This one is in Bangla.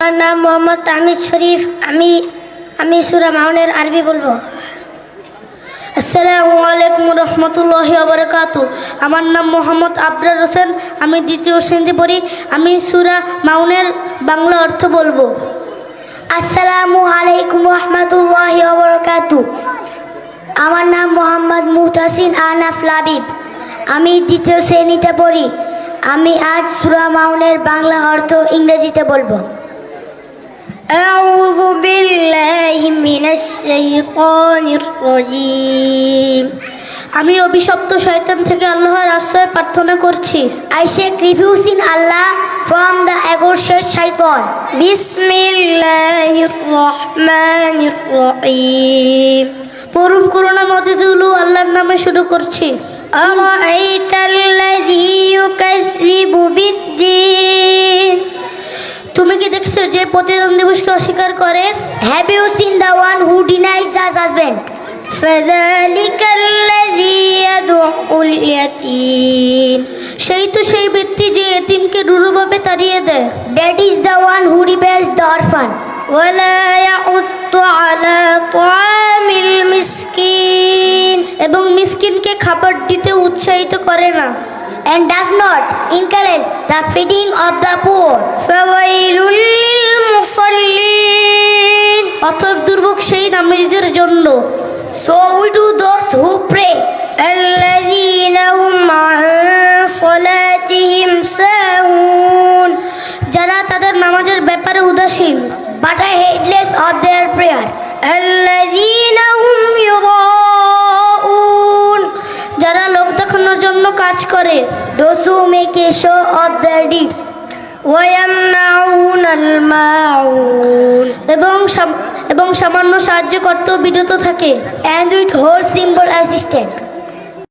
আমার নাম মোহাম্মদ তাহমিদ শরীফ। আমি সূরা মাউনের আরবি বলবো। আসসালামু আলাইকুম রহমতুল্লাহি ওয়া বারাকাতুহু। আমার নাম মোহাম্মদ আবরার হোসেন। আমি দ্বিতীয় শ্রেণীতে পড়ি। আমি সূরা মাউনের বাংলা অর্থ বলবো। আসসালামু আলাইকুম রহমতুল্লাহি ওয়া বারাকাতুহু। আমার নাম মোহাম্মদ মুহতাসিন আনাফ লাবিব। আমি দ্বিতীয় শ্রেণীতে পড়ি। আমি আজ সূরা মাউনের বাংলা অর্থ ইংরেজিতে বলবো। أعوذ بالله من الشيطان الرجيم। আমি অভিশপ্ত শয়তান থেকে আল্লাহর আশ্রয় প্রার্থনা করছি। I seek refuge in Allah from the accursed shaitan. বিসমিল্লাহির রহমানির রহিম। পরম করুণাময় আল্লাহর নামে শুরু করছি। আরাআইতাল্লাযী ইউকাযযিবু বিদ্দীন। তুমি কি দেখছো যে প্রতিদান দিবসকে অস্বীকার করে? Have you seen the one who denies the judgment? ফাযালিকাল্লাযী ইয়াদউল ইয়াতীম। সেই ব্যক্তি যে এতিমকে রূঢ়ভাবে তাড়িয়ে দেয়। That is the one who repays the orphan. ওয়ালা ইয়াউদ্দু আলা তাআমিল মিসকিন। এবং মিসকিনকে খাবার দিতে উৎসাহিত করে না। And does not encourage the feeding of the poor. ফাওয়াইলুল লিল মুসাল্লিন। অতএব দুর্ভোগ সেই নামাজীদের জন্য। So we do those who pray. আল্লাযীনা হুম আন সালাতিহিম সাহুন। যারা তাদের নামাজের ব্যাপারে উদাসীন। But are heedless of their prayer. আল্লাযীনা হুম ইউরাউন। যারা লোক দেখানোর জন্য কাজ করে। Those who make a show of their deeds. ওয়ায়ামনাউনাল মাউন। এবং সামান্য সাহায্য করতেও বিরত থাকে। And with whole simple assistant.